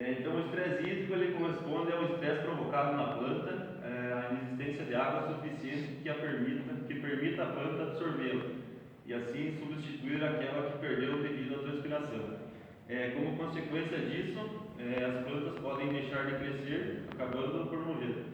Então, o estresse hídrico ele corresponde ao estresse provocado na planta, a inexistência de água suficiente que permita a planta absorvê-la e assim substituir aquela que perdeu devido à transpiração. Como consequência disso, as plantas podem deixar de crescer, acabando por morrer.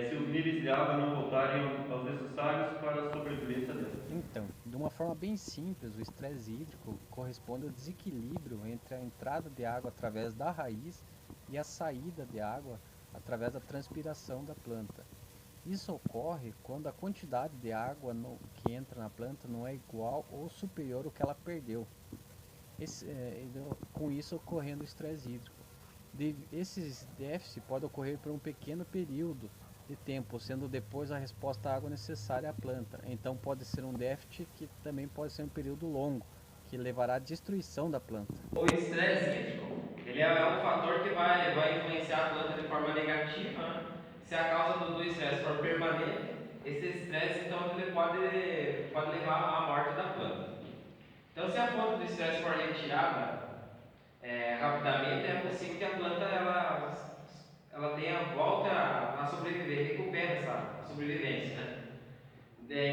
Se os níveis de água não voltarem aos necessários para a sobrevivência delas. Então, de uma forma bem simples, o estresse hídrico corresponde ao desequilíbrio entre a entrada de água através da raiz e a saída de água através da transpiração da planta. Isso ocorre quando a quantidade de água que entra na planta não é igual ou superior ao que ela perdeu. Com isso ocorrendo o estresse hídrico. Esses déficits podem ocorrer por um pequeno período de tempo, sendo depois a resposta à água necessária à planta. Então pode ser um déficit que também pode ser um período longo, que levará à destruição da planta. O estresse hídrico, ele é um fator que vai influenciar a planta de forma negativa, né? Se a causa do estresse for permanente, esse estresse então ele pode levar à morte da planta. Então, se a fonte do estresse for retirada rapidamente, é possível que a planta ela tenha volta a sobreviver, recupere essa sobrevivência, né?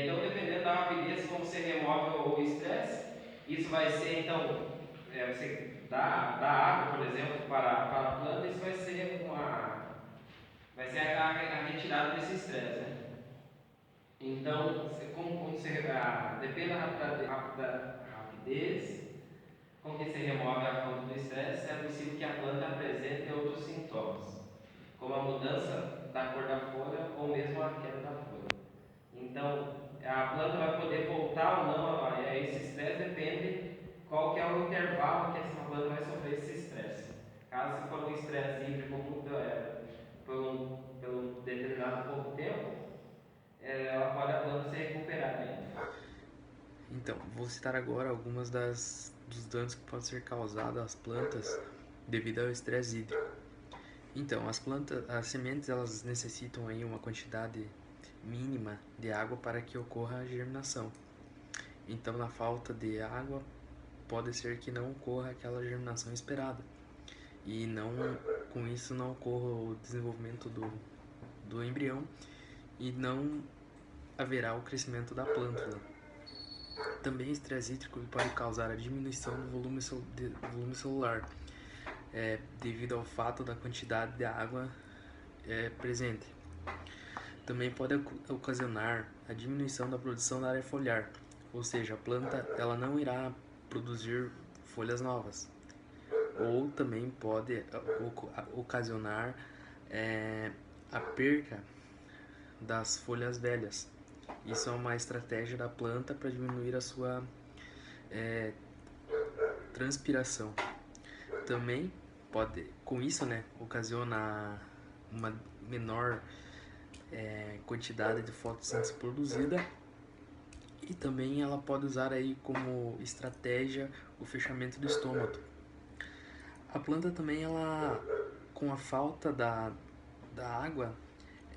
Então, dependendo da rapidez como você remove o estresse, isso vai ser então você dá água, por exemplo, para a planta, isso vai ser a retirada desse estresse, né? Então, depende da rapidez com que se remove a fonte do estresse, é possível que a planta apresente outros sintomas, como a mudança da cor da folha ou mesmo a queda da folha. Então, a planta vai poder voltar ou não a esse estresse, depende qual que é o intervalo que essa planta vai sofrer esse estresse. Caso for um estresse hídrico por um determinado pouco tempo, ela pode a planta se recuperar ainda. Então, vou citar agora algumas dos danos que podem ser causados às plantas devido ao estresse hídrico. Então, as sementes, elas necessitam aí uma quantidade mínima de água para que ocorra a germinação. Então, na falta de água, pode ser que não ocorra aquela germinação esperada. E com isso não ocorra o desenvolvimento do embrião e não haverá o crescimento da planta. Também o estresse hídrico pode causar a diminuição do volume celular, devido ao fato da quantidade de água presente. Também pode ocasionar a diminuição da produção da área foliar, ou seja, a planta ela não irá produzir folhas novas. Ou também pode ocasionar a perca das folhas velhas. Isso é uma estratégia da planta para diminuir a sua transpiração. Também pode, com isso, ocasiona uma menor quantidade de fotossíntese produzida, e também ela pode usar aí como estratégia o fechamento do estômago. A planta também, ela, com a falta da água,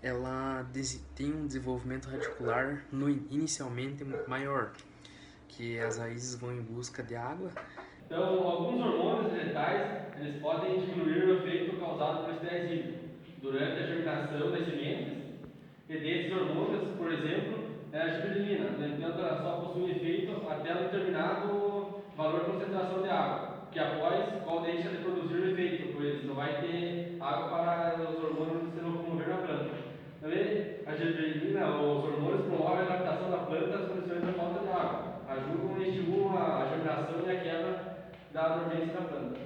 ela tem um desenvolvimento radicular inicialmente maior, que as raízes vão em busca de água. Então, alguns hormônios vegetais eles podem diminuir o efeito causado pelo estresse hídrico durante a germinação das sementes. E desses hormônios, por exemplo, é a gibberelina. No entanto, ela só possui efeito até um determinado valor de concentração de água, que após qual deixa de produzir o efeito, pois não vai ter água para os hormônios se locomover na planta. Também a gibberelina, os hormônios promovem a adaptação da planta às condições da falta de água, ajudam e estimulam a germinação e a quebra da dormência da planta.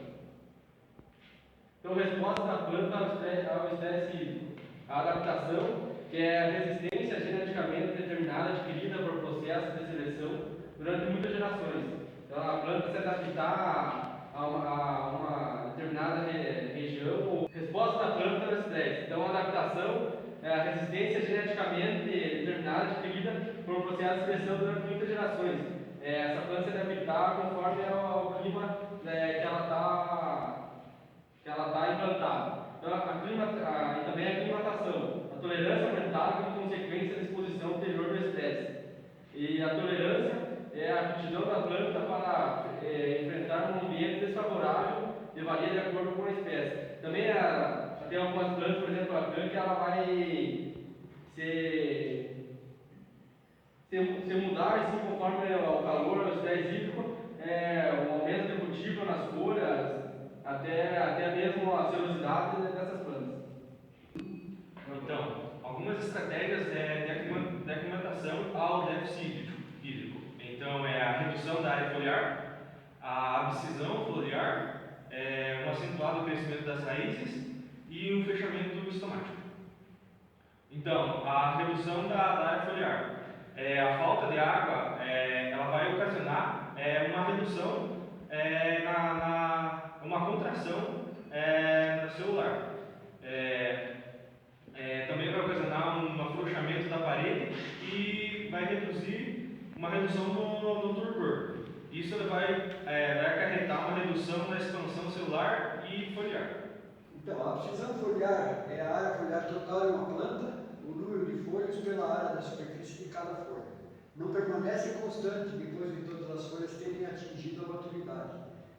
Então, resposta da planta ao estresse hídrico. A adaptação, que é a resistência geneticamente determinada adquirida por processos de seleção durante muitas gerações. Então, a planta se adaptar a uma determinada região. Resposta da planta ao estresse. Então, a adaptação é a resistência geneticamente determinada adquirida por um processo de seleção durante muitas gerações. Essa planta se adaptar conforme ao clima que ela está implantada. Então, e também a aclimatação, a tolerância aumentada como consequência da exposição anterior do estresse. E a tolerância é a aptidão da planta para enfrentar um ambiente desfavorável e varia de acordo com a espécie. Também tem algumas plantas, por exemplo, a canca, ela vai se mudar assim, conforme o calor, o estresse hídrico, o aumento de cutícula nas folhas, até mesmo a selosidade dessas plantas. Então, algumas estratégias de aclimatação ao déficit hídrico. Então, é a redução da área foliar, a abscisão foliar, um acentuado crescimento das raízes e um fechamento estomático. Então, a redução da área foliar. A falta de água, ela vai ocasionar uma redução, uma contração celular. Também vai ocasionar um afrouxamento da parede e vai reduzir uma redução no turgor. Isso vai acarretar uma redução na expansão celular e foliar. Então, a abscisão foliar é a área foliar total de uma planta, o número de folhas pela área da superfície de cada folha. Não permanece constante depois de todas as folhas terem atingido a maturidade.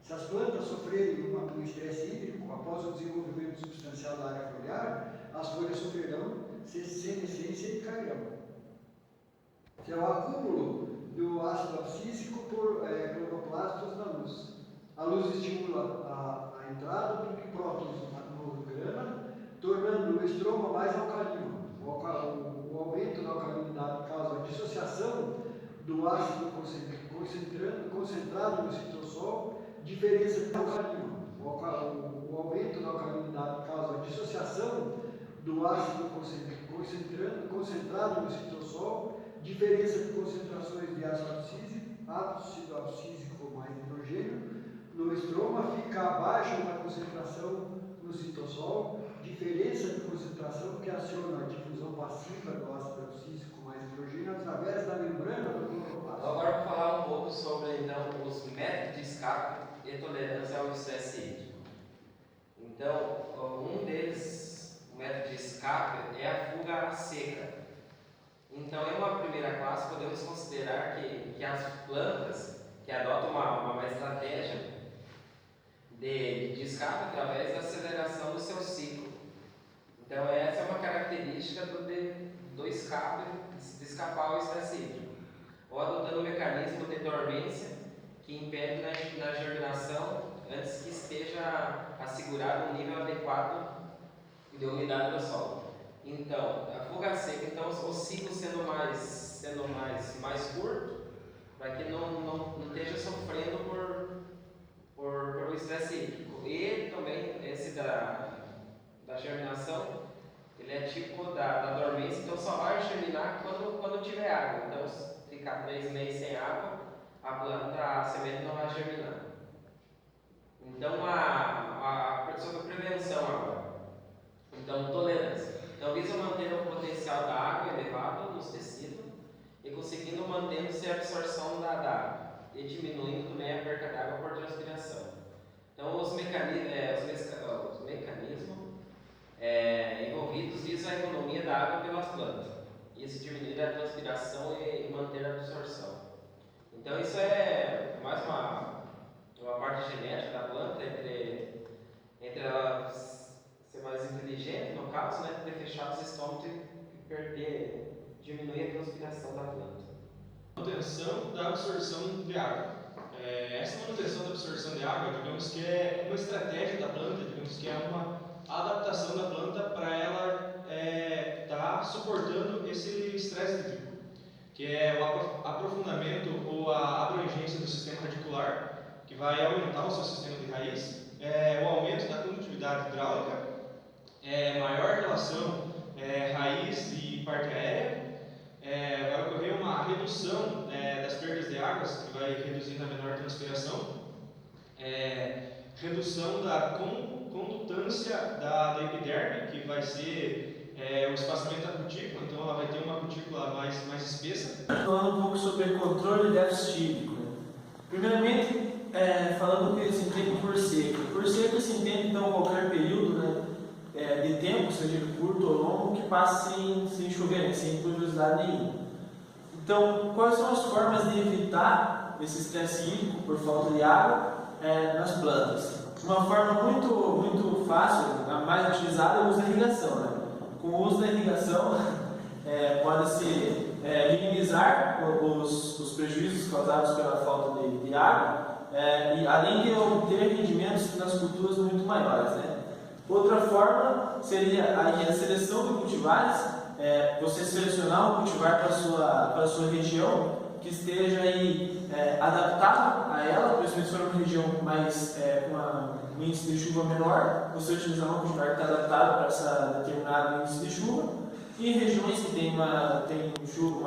Se as plantas sofrerem um estresse hídrico após o desenvolvimento substancial da área foliar, as folhas sofrerão senescência e cairão. Que é o acúmulo do ácido abscísico por cloroplastos na luz. A luz estimula a entrada de prótons no grama, tornando o estroma mais alcalino. O aumento da alcalinidade causa a dissociação do ácido concentrado no citosol, diferença de alcalino. O aumento da alcalinidade causa a dissociação do ácido concentrado no citosol, diferença de concentrações de ácido abscísico mais hidrogênio no estroma fica abaixo da concentração no citosol, diferença de concentração que aciona a difusão passiva do ácido abscísico mais hidrogênio através da membrana do cloroplasto. Agora vou falar um pouco sobre então, os métodos de escape e tolerância ao estresse hídrico. Então, um deles, o método de escape, é a fuga à seca. Então, em uma primeira classe, podemos considerar que as plantas que adotam uma estratégia de escape através da aceleração do seu ciclo. Então, essa é uma característica do escape, de escapar ao estresse hídrico. Ou adotando um mecanismo de dormência que impede na germinação antes que esteja assegurado um nível adequado de umidade do solo. Então, a fuga seca, então, o ciclo sendo mais curto, para que não esteja sofrendo por o estresse hídrico. E também esse da germinação, ele é tipo da dormência, então só vai germinar quando tiver água. Então, se ficar 3 meses sem água, a semente não vai germinar. Então, sobre a prevenção agora. Então, tolerância. Então, visa manter o potencial da água elevado nos tecidos e conseguindo mantendo-se a absorção da água e diminuindo também a perca de água por transpiração. Então, os mecanismos envolvidos visam a economia da água pelas plantas. Isso diminuir a transpiração e manter a absorção. Então, isso é mais uma parte genética da planta, entre ela ser mais inteligente, no caso, né, ter fechado os estômagos e diminuir a transpiração da planta. Manutenção da absorção de água. Essa manutenção da absorção de água, digamos que é uma estratégia da planta, digamos que é uma adaptação da planta para ela estar suportando esse estresse hídrico, que é o aprofundamento ou a abrangência do sistema radicular, que vai aumentar o seu sistema de raiz, o aumento da condutividade hidráulica, maior relação raiz e parte aérea, vai ocorrer uma redução das perdas de águas, que vai reduzindo a menor transpiração, redução da condutância da epiderme, que vai ser o espaçamento da cutícula, então ela vai ter uma cutícula mais espessa. Falando um pouco sobre controle de déficit hídrico. Primeiramente, falando o que se entende por seca. Por seca se entende então qualquer período, né, de tempo, seja ele curto ou longo, que passe sem chover, sem pluviosidade nenhuma. Então, quais são as formas de evitar esse estresse hídrico por falta de água nas plantas? Uma forma muito fácil, a mais utilizada, é o uso da irrigação. Né? Com o uso da irrigação, pode-se minimizar os prejuízos causados pela falta de água, e além de obter rendimentos nas culturas muito maiores. Né? Outra forma seria a seleção de cultivares, você selecionar um cultivar para a sua região, que esteja aí adaptado a ela, principalmente se for uma região mais com um índice de chuva menor, você utilizar um cultivar que está adaptado para essa determinado índice de chuva. E em regiões que tem uma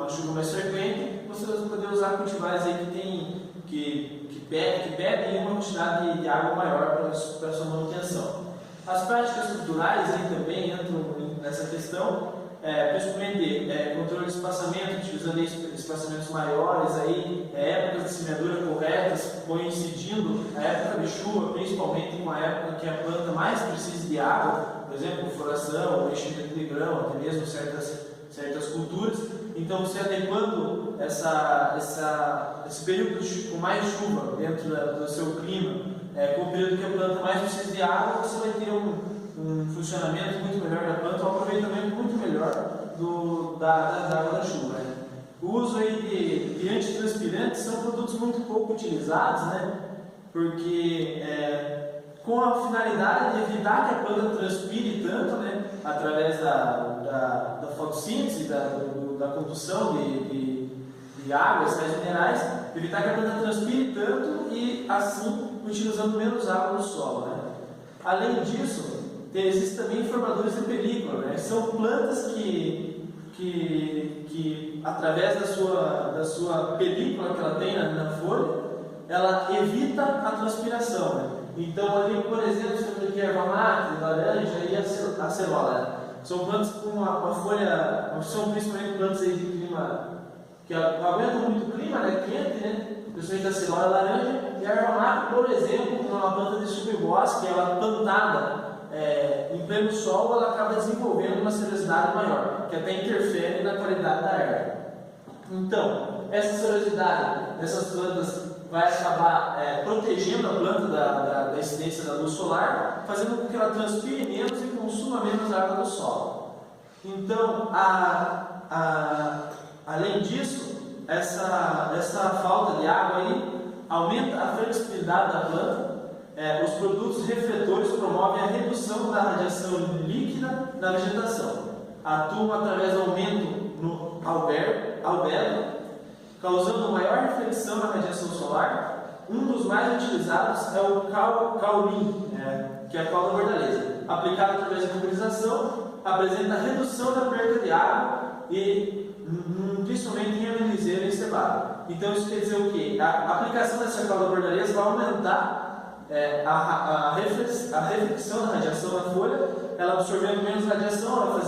chuva mais frequente, você vai poder usar cultivares aí que bebem uma quantidade de água maior para a sua manutenção. As práticas culturais aí também entram nessa questão, principalmente controle de espaçamento, utilizando espaçamentos maiores, aí, épocas de semeadura corretas, coincidindo a época de chuva, principalmente com a época que a planta mais precisa de água, por exemplo, floração, enchimento de grão, até mesmo certas culturas. Então, você adequando esse período com mais chuva dentro do seu clima, com o período que a planta mais precisa de água, você vai ter um funcionamento muito melhor da planta, um aproveitamento muito melhor da água da chuva. Né? O uso aí de antitranspirantes são produtos muito pouco utilizados, né? Porque com a finalidade de evitar que a planta transpire tanto, né? Através da fotossíntese, da condução de água, sais minerais, evitar que a planta transpire tanto e assim utilizando menos água no solo. Né? Além disso, existem também formadores de película, né? São plantas que através da sua película que ela tem na folha, ela evita a transpiração. Né? Então ali, por exemplo, temos aqui a erva mate, a laranja e a acerola. Né? São plantas com uma folha, são principalmente plantas aí de clima que aguentam muito o clima, né? Quente, né? Principalmente a acerola e a laranja. E a erva mate, por exemplo, como uma planta de subbosque, ela plantada em pleno sol, ela acaba desenvolvendo uma serosidade maior, que até interfere na qualidade da erva. Então, essa serosidade dessas plantas vai acabar protegendo a planta da incidência da luz solar, fazendo com que ela transpire menos e consuma menos água do solo. Então, além disso, essa falta de água aí aumenta a flexibilidade da planta. Os produtos refletores promovem a redução da radiação líquida na vegetação. Atuam através do aumento no albedo, causando maior reflexão na radiação solar. Um dos mais utilizados é o caulin, que é a cauda bordaleza. Aplicado através da pulverização, apresenta redução da perda de água e principalmente em amendoeira e cevada. Então isso quer dizer o quê? A aplicação dessa cauda bordaleza vai aumentar a reflexão da radiação na folha, ela absorvendo menos radiação, ela vai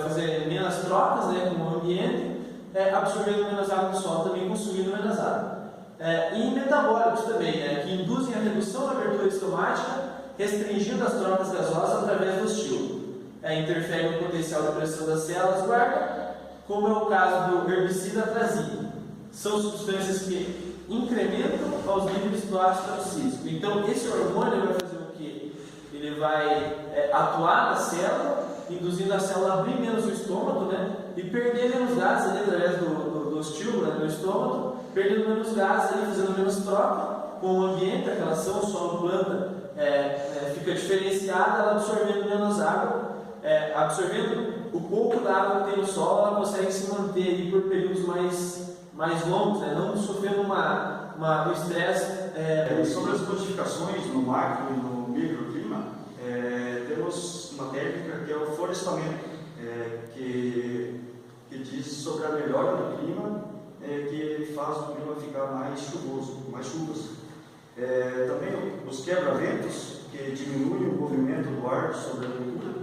fazer menos trocas, né, com o ambiente, absorvendo menos água do solo, também consumindo menos água. E metabólicos também, né, que induzem a redução da abertura estomática, restringindo as trocas gasosas através do estilo. Interfere no potencial de pressão das células guarda, como é o caso do herbicida atrazina. São substâncias que incrementam aos níveis do ácido abscísico. Então, esse hormônio vai fazer o quê? Ele vai atuar na célula, induzindo a célula a abrir menos o estômago, né? E perder menos gases ali através do estímulo, né, do estômago, perdendo menos gases ali, fazendo menos troca com o ambiente, a relação solo-planta fica diferenciada, ela absorvendo menos água, absorvendo o pouco da água que tem no solo, ela consegue se manter aí por períodos mais longos, né? Não sofrendo um estresse. Sobre as modificações no macro e no microclima, temos uma técnica que é o florestamento, que diz sobre a melhora do clima, que faz o clima ficar mais chuvoso, mais chuvas. Também os quebra-ventos, que diminuem o movimento do ar sobre a cultura,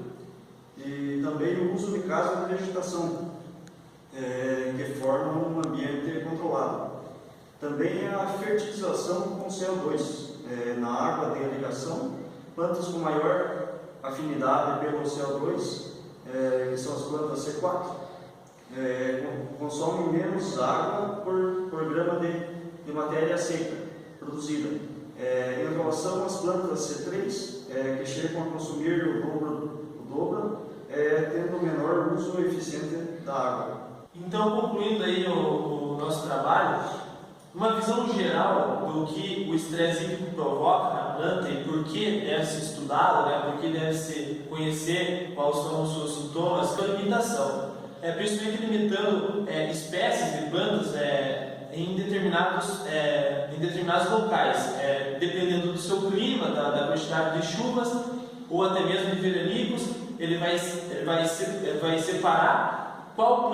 e também o uso de casas de vegetação, que formam um ambiente controlado. Também a fertilização com CO2 na água de irrigação, plantas com maior afinidade pelo CO2, que são as plantas C4, consomem menos água por grama de matéria seca produzida. Em relação às plantas C3, que chegam a consumir o dobro, tendo menor uso eficiente da água. Então, concluindo aí o nosso trabalho, uma visão geral do que o estresse hídrico provoca na planta e por que deve ser estudado, né, por que deve se conhecer quais são os seus sintomas, a limitação. Principalmente limitando espécies de plantas em determinados locais, dependendo do seu clima, da quantidade de chuvas ou até mesmo de veranicos, ele vai separar qual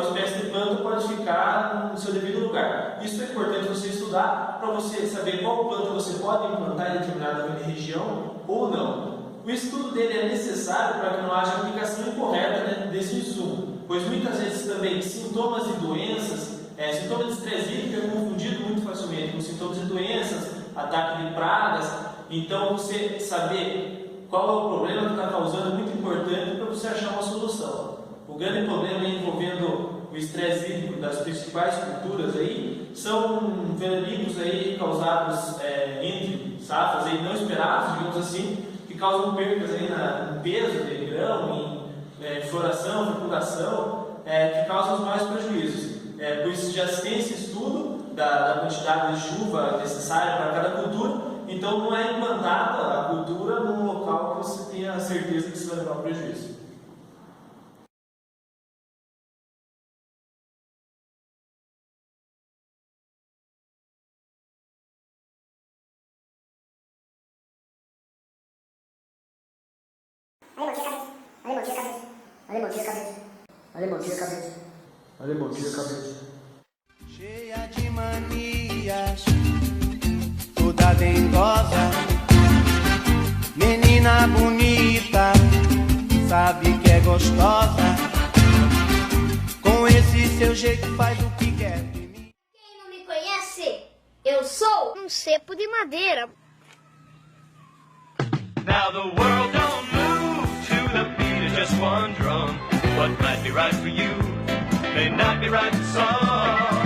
espécie de planta pode ficar no seu devido lugar. Isso é importante você estudar para você saber qual planta você pode implantar em determinada região ou não. O estudo dele é necessário para que não haja aplicação incorreta, né, desse insumo, pois muitas vezes também sintomas de doenças, sintomas de estresse hídrico é confundido muito facilmente com sintomas de doenças, ataque de pragas. Então, você saber qual é o problema que está causando é muito importante para você achar uma solução. O grande problema envolvendo o estresse hídrico das principais culturas aí são veranicos aí causados entre safras aí não esperados, digamos assim, que causam percas aí no peso de grão, em floração, fecundação, que causam os maiores prejuízos. Pois já se tem esse estudo da quantidade de chuva necessária para cada cultura, então não é implantada a cultura num local que você tenha certeza que você vai levar prejuízo. Cheia de manias, toda dengosa, menina bonita, sabe que é gostosa, com esse seu jeito faz o que quer de mim. Quem não me conhece, eu sou um cepo de madeira. Now the world don't move to the beat of just one drum. What might be right for you may not be right for some.